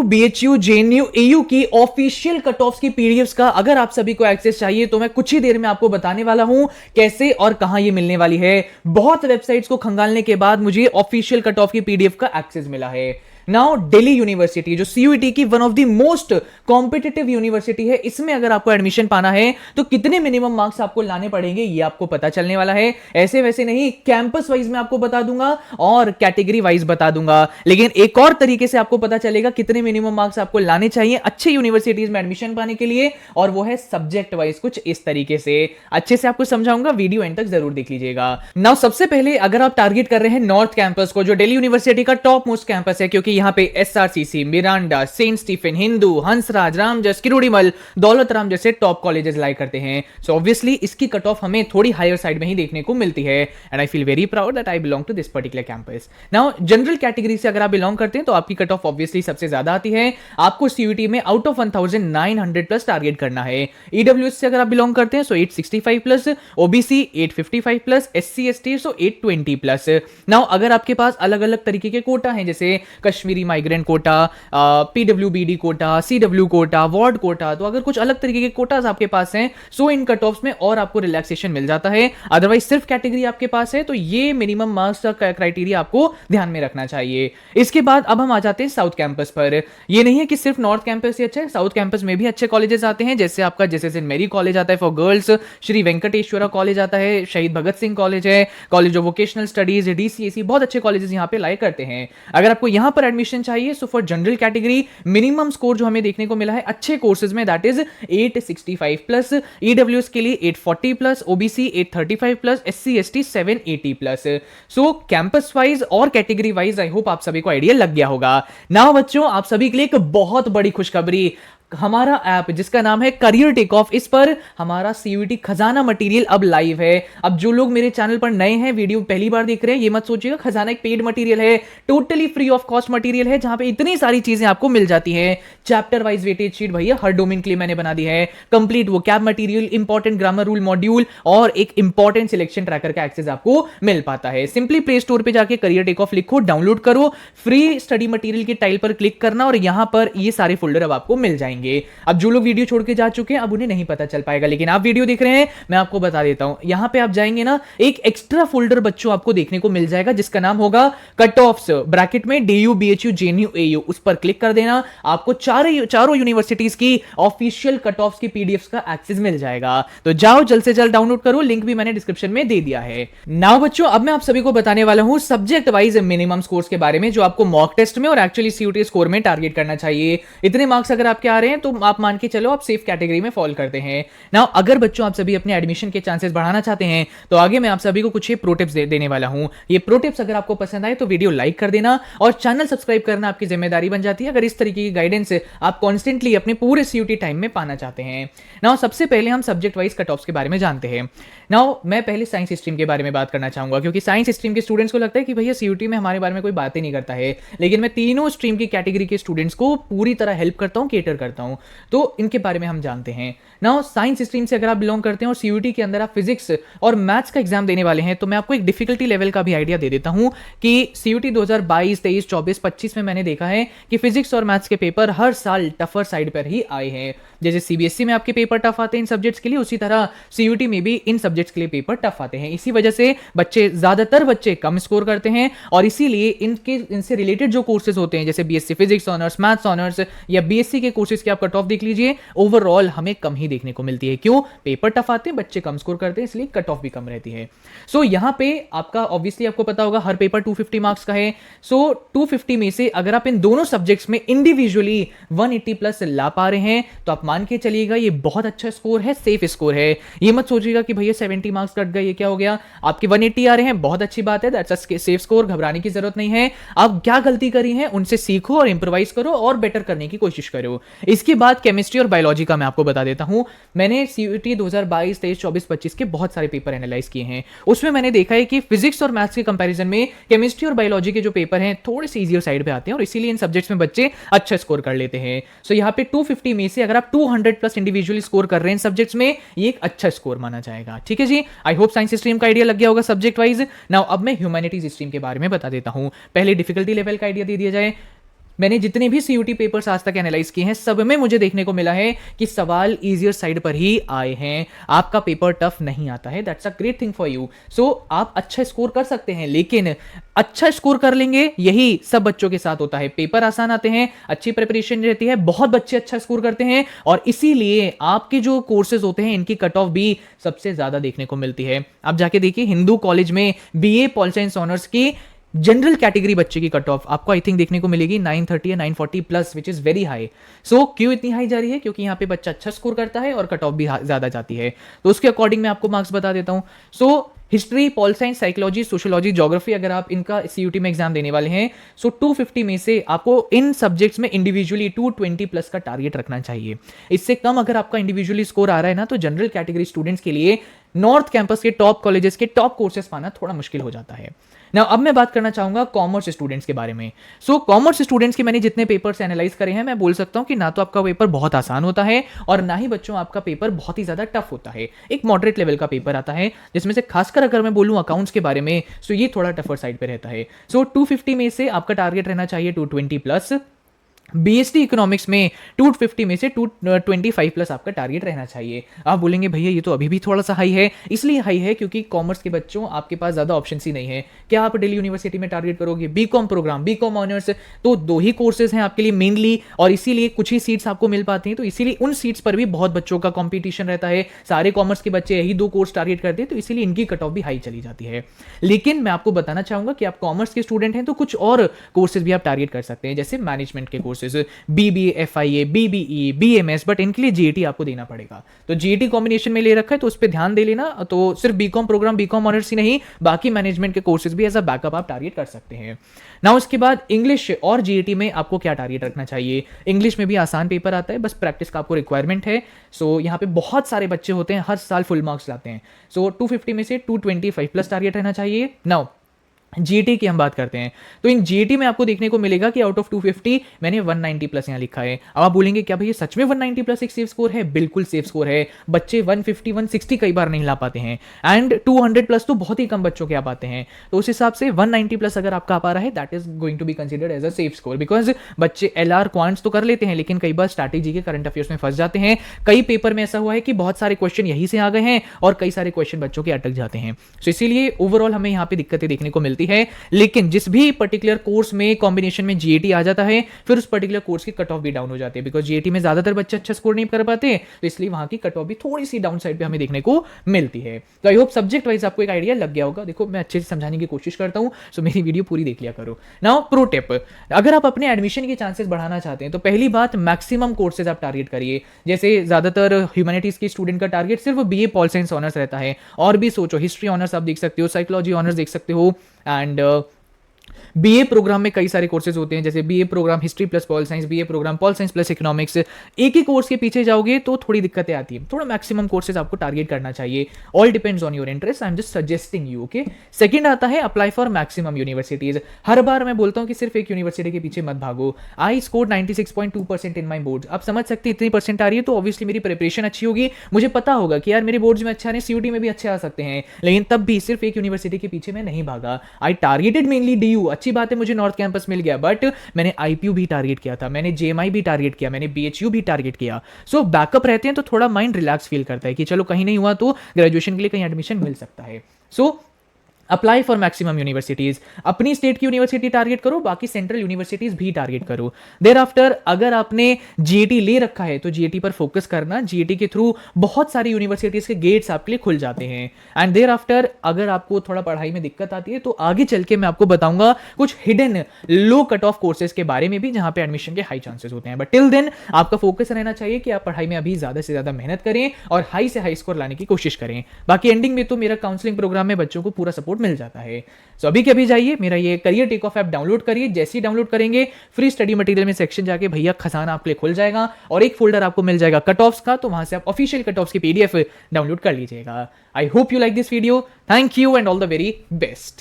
DU, BHU, JNU, AU की official cut offs की PDFs का अगर आप सभी को एक्सेस चाहिए तो मैं कुछ ही देर में आपको बताने वाला हूं कैसे और कहां ये मिलने वाली है। बहुत वेबसाइट्स को खंगालने के बाद मुझे ऑफिशियल कट ऑफ की पीडीएफ का एक्सेस मिला है। नाउ दिल्ली यूनिवर्सिटी जो सीयूईटी की one of the most competitive university है, इसमें अगर आपको एडमिशन पाना है तो कितने मिनिमम मार्क्स आपको लाने पड़ेंगे ये आपको पता चलने वाला है। ऐसे वैसे नहीं, कैंपस वाइज में आपको बता दूंगा और कैटेगरी वाइज बता दूंगा, लेकिन एक और तरीके से आपको पता चलेगा कितने मिनिमम मार्क्स आपको लाने चाहिए अच्छे यूनिवर्सिटीज में एडमिशन पाने के लिए, और वो है सब्जेक्ट वाइज। कुछ इस तरीके से अच्छे से आपको समझाऊंगा, वीडियो एंड तक जरूर देख लीजिएगा। नाउ सबसे पहले अगर आप टारगेट कर रहे हैं नॉर्थ कैंपस को, जो दिल्ली यूनिवर्सिटी का टॉप मोस्ट कैंपस है, क्योंकि यहां पे SRCC, Miranda, Saint Stephen, Hindu, Hansraj, Ramjas, Kirorimal, Daulat Ram जैसे टॉप कॉलेजेस लाई करते हैं। सो ऑब्वियसली इसकी कट ऑफ हमें थोड़ी हायर साइड में ही देखने को मिलती है, and I feel very proud that I belong to this particular campus. Now general category से अगर आप बिलोंग करते हैं तो आपकी कट ऑफ ऑब्वियसली सबसे ज्यादा आती है। आपको सीयूटी में आउट ऑफ 1900 प्लस टारगेट करना है। ईडब्ल्यूएस से अगर आप बिलोंग करते हैं so 865 plus, OBC 855 plus, SC ST so 820 plus. Now अगर आपके पास अलग अलग तरीके के कोटा हैं, जैसे Kashmiri migrant quota, PWBD quota, CW quota, ward quota, तो अगर कुछ अलग तरीके के कोटास आपके पास हैं सो इन कट ऑफ्स में और आपको रिलैक्सेशन मिल जाता है। अदरवाइज सिर्फ कैटेगरी आपके पास है तो ये मिनिमम मार्क्स का क्राइटेरिया आपको ध्यान में रखना चाहिए। इसके बाद अब हम आ जाते हैं साउथ कैंपस पर। ये नहीं है कि सिर्फ नॉर्थ कैंपस ही अच्छा है, साउथ कैंपस में भी अच्छे कॉलेजेस आते हैं, जैसे आपका जैसे मेरी कॉलेज आता है for girls, Shri Venkateswara college आता है, शहीद भगत सिंह कॉलेज है, college of vocational studies, DCAC, बहुत अच्छे कॉलेजेस यहां पे लाए करते हैं। अगर आपको यहां पर एडमिशन चाहिए so for general category minimum score जो हमें देखने को मिला है अच्छे कोर्सेज में दैट इज 865 प्लस, ईडब्ल्यूएस के लिए 840 plus, OBC 835 plus, SC ST 780 plus. So campus wise और कैटेगरी वाइज आई होप आप सभी को आइडिया लग गया होगा। नाउ बच्चों, आप सभी के लिए एक बहुत बड़ी खुशखबरी, हमारा ऐप जिसका नाम है करियर टेक ऑफ, इस पर हमारा सीयूटी खजाना मटेरियल अब लाइव है। अब जो लोग मेरे चैनल पर नए हैं, वीडियो पहली बार देख रहे हैं, ये मत सोचिएगा खजाना एक पेड मटेरियल है, totally free of cost material है, जहां पे इतनी सारी चीजें आपको मिल जाती हैं। चैप्टर वाइज वेटेज शीट भैया हर डोमेन के लिए मैंने बना दी है, कंप्लीट वो cab material, important grammar rule module और एक इंपॉर्टेंट सिलेक्शन ट्रैकर का एक्सेस आपको मिल पाता है। सिंपली प्ले स्टोर पे जाके करियर टेक ऑफ लिखो, डाउनलोड करो, फ्री स्टडी मटेरियल की टाइल पर क्लिक करना और यहां पर ये सारे फोल्डर अब आपको मिल जाएंगे। अब जो लोग वीडियो छोड़ के जा चुके हैं अब उन्हें नहीं पता चल पाएगा, लेकिन आप वीडियो देख रहे हैं मैं आपको बता देता हूं। यहां पे आप जाएंगे ना, एक एक्स्ट्रा फोल्डर बच्चों आपको देखने को मिल जाएगा जिसका नाम होगा कट ऑफ्स, ब्रैकेट में डीयू, बीएचयू, जेएनयू, एयू, उस पर क्लिक कर देना। आपको चारों यूनिवर्सिटीज की ऑफिशियल कट ऑफ्स की पीडीएफ्स का एक्सेस मिल जाएगा। तो जाओ जल्द से जल्द डाउनलोड करो, लिंक भी मैंने डिस्क्रिप्शन में दे दिया है। नाउ बच्चों, अब मैं आप सभी को बताने वाला हूं सब्जेक्ट वाइज मिनिमम स्कोर्स के बारे में, जो आपको मॉक टेस्ट में और एक्चुअली सीयूटी स्कोर में टारगेट करना चाहिए। इतने मार्क्स अगर आपके आ रहे हैं तो आप मान के चलो आप सेफ कैटेगरी में फॉल करते हैं। नाउ अगर बच्चों आप सभी अपने एडमिशन के चांसेस बढ़ाना चाहते हैं तो आगे मैं आप सभी को कुछ ये प्रो टिप्स देने वाला हूं। ये प्रो टिप्स अगर आपको पसंद आए तो वीडियो लाइक कर देना और चैनल सब्सक्राइब करना आपकी जिम्मेदारी बन जाती है, अगर इस तरीके की गाइडेंस आप कॉन्स्टेंटली अपने पूरे सीयूटी टाइम में पाना चाहते हैं। नाउ सबसे पहले हम सब्जेक्ट वाइज कट ऑफ्स के बारे में जानते हैं। नाउ मैं पहले साइंस स्ट्रीम के बारे में बात करना चाहूंगा, क्योंकि साइंस स्ट्रीम के स्टूडेंट्स को लगता है कि भैया सीयूटी में हमारे बारे में कोई बात ही नहीं करता है, लेकिन मैं तीनों स्ट्रीम की कैटेगरी के स्टूडेंट्स को पूरी तरह हेल्प करता हूं, केटर करता हूं, तो इनके बारे में हम जानते हैं। नाउ साइंस स्ट्रीम से अगर आप बिलोंग करते हैं और सीयूटी के अंदर आप फिजिक्स और मैथ्स का एग्जाम देने वाले हैं तो मैं आपको एक डिफिकल्टी लेवल का भी आइडिया दे देता हूं कि सीयूटी 2022, 23, 24, 25 में मैंने देखा है कि फिजिक्स और मैथ्स के पेपर हर साल टफर साइड पर ही आए हैं। जैसे सीबीएसई में आपके पेपर टफ आते हैं इन सब्जेक्ट्स के लिए, उसी तरह सीयूटी में भी इन सब्जेक्ट्स के लिए पेपर टफ आते हैं। इसी वजह से ज्यादातर बच्चे कम स्कोर करते हैं और इसीलिए इनसे रिलेटेड जो कोर्सेज होते हैं, जैसे BSc physics honours, maths honours या बीएससी के कोर्सेज की आप कट ऑफ देख लीजिए, ओवरऑल हमें कम ही देखने को मिलती है। क्यों? पेपर टफ आते हैं, बच्चे कम स्कोर करते हैं, इसलिए कट ऑफ भी कम रहती है। सो यहां पे आपका ऑब्वियसली आपको पता होगा हर पेपर 250 मार्क्स का है। सो 250 में से अगर आप इन दोनों सब्जेक्ट्स में इंडिविजुअली 180 प्लस ला पा रहे हैं तो आप मान के चलिएगा ये बहुत अच्छा स्कोर है, सेफ स्कोर है। ये मत सोचिएगा कि भैया 70 मार्क्स कट गए, ये क्या हो गया। आपके 180 आ रहे हैं, बहुत अच्छी बात है, दैट्स अ सेफ स्कोर, घबराने की जरूरत नहीं है। आप क्या गलती करी है उनसे सीखो और इंप्रोवाइज करो और बेटर करने की कोशिश करो। इसके बाद केमिस्ट्री और बायोलॉजी का मैं आपको बता देता हूं। मैंने सीयूटी 2022, 23, 24, 25 के बहुत सारे पेपर एनालाइज किए हैं। उसमें मैंने देखा है कि फिजिक्स और मैथ्स के कंपैरिजन में केमिस्ट्री और बायोलॉजी के जो पेपर हैं थोड़े से इजियर साइड पे आते हैं और इसीलिए इन सब्जेक्ट्स में बच्चे अच्छा स्कोर कर लेते हैं। सो यहाँ पे 250 में से अगर आप 200 प्लस इंडिविजुअली स्कोर कर रहे हैं सब्जेक्ट्स में, ये एक अच्छा स्कोर माना जाएगा। ठीक है जी, आई होप साइंस स्ट्रीम का आइडिया लग गया होगा सब्जेक्ट वाइज। नाउ अब मैं ह्यूमैनिटीज स्ट्रीम के बारे में बता देता हूं। पहले डिफिकल्टी लेवल का आइडिया दे दिया जाए। मैंने जितने भी सीयूटी पेपर्स आज तक एनालाइज किए हैं, सब में मुझे देखने को मिला है कि सवाल इजियर साइड पर ही आए हैं। आपका पेपर टफ नहीं आता है, that's a great thing for you. So आप अच्छा स्कोर कर सकते हैं, लेकिन अच्छा स्कोर कर लेंगे यही सब बच्चों के साथ होता है। पेपर आसान आते हैं, अच्छी प्रिपरेशन रहती है, बहुत बच्चे अच्छा स्कोर करते हैं, और इसीलिए आपके जो कोर्सेज होते हैं इनकी कट ऑफ भी सबसे ज्यादा देखने को मिलती है। आप जाके देखिए, हिंदू कॉलेज में बीए पॉल साइंस ऑनर्स की जनरल कैटेगरी बच्चे की कट ऑफ आपको आई थिंक देखने को मिलेगी 930 या 940 plus, which is very high. So क्यों इतनी हाई जा रही है? क्योंकि यहाँ पे बच्चा अच्छा स्कोर करता है और कट ऑफ भी ज्यादा जाती है। तो उसके अकॉर्डिंग मैं आपको मार्क्स बता देता हूं। So history, pol science, psychology, sociology, geography अगर आप इनका सीयूटी में एग्जाम देने वाले हैं, सो 250 में से आपको इन सब्जेक्ट्स में इंडिविजुअली 220 प्लस का टारगेट रखना चाहिए। इससे कम अगर आपका इंडिविजुअली स्कोर आ रहा है ना, तो जनरल कैटेगरी स्टूडेंट्स के लिए नॉर्थ कैंपस के टॉप कॉलेजेस के टॉप कोर्सेस पाना थोड़ा मुश्किल हो जाता है ना। अब मैं बात करना चाहूंगा कॉमर्स स्टूडेंट्स के बारे में। सो कॉमर्स स्टूडेंट्स के मैंने जितने पेपर्स एनालाइज करे हैं, मैं बोल सकता हूं कि ना तो आपका पेपर बहुत आसान होता है और ना ही बच्चों आपका पेपर बहुत ही ज्यादा टफ होता है। एक मॉडरेट लेवल का पेपर आता है, जिसमें से खासकर अगर मैं बोलूं अकाउंट्स के बारे में, सो ये थोड़ा टफर साइड पे रहता है। सो 250 में से आपका टारगेट रहना चाहिए 220 प्लस। बीएसटी इकोनॉमिक्स में 250 में से 225 प्लस आपका टारगेट रहना चाहिए। आप बोलेंगे भैया ये तो अभी भी थोड़ा सा हाई है। इसलिए हाई है क्योंकि कॉमर्स के बच्चों आपके पास ज्यादा ऑप्शन ही नहीं है। क्या आप दिल्ली यूनिवर्सिटी में टारगेट करोगे? बीकॉम प्रोग्राम, बीकॉम ऑनर्स, तो दो ही कोर्सेज हैं आपके लिए मेनली, और इसीलिए कुछ ही सीट्स आपको मिल पाती हैं। तो इसीलिए उन सीट्स पर भी बहुत बच्चों का कॉम्पिटिशन रहता है। सारे कॉमर्स के बच्चे यही दो कोर्स टारगेट करते हैं, तो इसीलिए इनकी कट ऑफ भी हाई चली जाती है। लेकिन मैं आपको बताना चाहूंगा कि आप कॉमर्स के स्टूडेंट हैं तो कुछ और कोर्सेज भी आप टारगेट कर सकते हैं, जैसे मैनेजमेंट के courses, BBA, FIA, BBE, BMS, but इनके लिए जीएटी आपको देना पड़ेगा। तो जीएटी कॉम्बिनेशन में ले रखा है, तो उस पर ध्यान दे लेना। तो सिर्फ बीकॉम प्रोग्राम, बीकॉम ऑनर्स ही नहीं, बाकी मैनेजमेंट के कोर्सेज भी एज अ बैकअप आप टारगेट कर सकते हैं ना। उसके बाद इंग्लिश और जीएटी में आपको क्या टारगेट रखना चाहिए? इंग्लिश में भी आसान पेपर आता है, बस प्रैक्टिस का आपको रिक्वायरमेंट है। सो यहाँ पे बहुत सारे बच्चे होते हैं, हर साल फुल मार्क्स लाते हैं। सो 250 में से 225 प्लस टारगेट रहना चाहिए। नाउ जीटी की हम बात करते हैं, तो इन जीटी में आपको देखने को मिलेगा कि आउट ऑफ 250 मैंने 190 प्लस यहां लिखा है। अब आप बोलेंगे क्या भैया सच में 190 प्लस एक सेफ स्कोर है? बिल्कुल सेफ स्कोर है। बच्चे 150 160 कई बार नहीं ला पाते हैं, एंड 200 प्लस तो बहुत ही कम बच्चों के आ पाते हैं। तो उस हिसाब से 190 प्लस अगर आपका आ पा रहा है, that is going to be considered as a safe score, because बच्चे एलआर क्वांट्स तो कर लेते हैं, लेकिन कई बार स्ट्रैटेजी के करंट अफेयर्स में फंस जाते हैं। कई पेपर में ऐसा हुआ है कि बहुत सारे क्वेश्चन यहीं से आ गए हैं और कई सारे क्वेश्चन बच्चों के अटक जाते हैं। सो इसीलिए ओवरऑल हमें यहाँ पे दिक्कतें देखने को मिलती है। लेकिन जिस भी पर्टिकुलर कोर्स में कॉम्बिनेशन में जीएटी आ जाता है, फिर उस पर्टिकुलर कोर्स की कट ऑफ भी डाउन हो जाती है, बिकॉज जीएटी में ज्यादातर बच्चे अच्छा स्कोर नहीं कर पाते, तो इसलिए वहां की कट ऑफ भी थोड़ी सी डाउन साइड पे हमें देखने को मिलती है। तो आई होप सब्जेक्ट वाइज आपको एक आइडिया लग गया होगा। देखो मैं अच्छे से समझाने की कोशिश करता हूं, सो मेरी वीडियो पूरी देख लिया करो। नाउ प्रो टिप, अगर आप अपने एडमिशन के चांसेस बढ़ाना चाहते हैं तो पहली बात, मैक्सिमम कोर्सेज आप टारगेट करिए। जैसे ज्यादातर ह्यूमैनिटीज के स्टूडेंट का टारगेट सिर्फ बीए पॉल साइंस ऑनर्स रहता है, और भी सोचो, हिस्ट्री ऑनर्स आप देख सकते हो, साइकोलॉजी ऑनर्स देख सकते हो, एंड बीए प्रोग्राम में कई सारे कोर्सेज होते हैं, जैसे BA programme history plus pol science, BA programme pol science plus economics. एक ही कोर्स के पीछे जाओगे तो थोड़ी दिक्कतें आती है। थोड़ा मैक्सिमम कोर्सेज आपको टारगेट करना चाहिए। All depends on your interest, I am just suggesting you. Okay, second आता है अप्लाई फॉर मैक्सिमम यूनिवर्सिटीज। हर बार मैं बोलता हूं कि सिर्फ एक यूनिवर्सिटी के पीछे मत भागो। I score 96.2% in my board. आप समझ सकते हैं इतनी परसेंट आ रही है तो ऑब्वियसली मेरी प्रिपरेशन अच्छी होगी, मुझे पता होगा कि यार मेरे बोर्ड्स में अच्छा है, सीयूटी में भी अच्छे आ सकते हैं। लेकिन तब भी सिर्फ एक यूनिवर्सिटी के पीछे मैं नहीं भागा। आई टारगेटेड मेनली डीयू। अच्छी बात है मुझे नॉर्थ कैंपस मिल गया, बट मैंने आईपीयू भी टारगेट किया था, मैंने जेएमआई भी टारगेट किया, मैंने बीएचयू भी टारगेट किया। सो बैकअप रहते हैं तो थोड़ा माइंड रिलैक्स फील करता है कि चलो कहीं नहीं हुआ तो ग्रेजुएशन के लिए कहीं एडमिशन मिल सकता है। So apply for maximum universities. अपनी स्टेट की यूनिवर्सिटी टारगेट करो, बाकी सेंट्रल यूनिवर्सिटीज भी टारगेट करो। देयर आफ्टर अगर आपने जीएटी ले रखा है तो जीएटी पर फोकस करना। जीएटी के थ्रू बहुत सारी यूनिवर्सिटीज के गेट्स आपके लिए खुल जाते हैं। एंड देयर आफ्टर अगर आपको थोड़ा पढ़ाई में दिक्कत आती है तो आगे चल के मैं आपको बताऊंगा कुछ हिडन लो कट ऑफ कोर्सेज के बारे में भी, जहां पे एडमिशन के हाई चांसेस होते हैं। बट टिल देन आपका फोकस रहना चाहिए कि आप पढ़ाई में अभी ज्यादा से ज्यादा मेहनत करें और हाई से हाई स्कोर लाने की कोशिश करें। बाकी एंडिंग में तो मेरा काउंसलिंग प्रोग्राम में बच्चों को पूरा सपोर्ट मिल जाता है। सो अभी के अभी जाइए, मेरा ये career take off app download करिए। जैसे ही डाउनलोड करेंगे फ्री स्टडी मटेरियल में सेक्शन जाके भैया खजाना आपके लिए खुल जाएगा और एक फोल्डर आपको मिल जाएगा कट ऑफ्स का, तो वहां से आप ऑफिशियल कट ऑफ्स की पीडीएफ डाउनलोड कर लीजिएगा। I hope you like this video. Thank you and all the very best.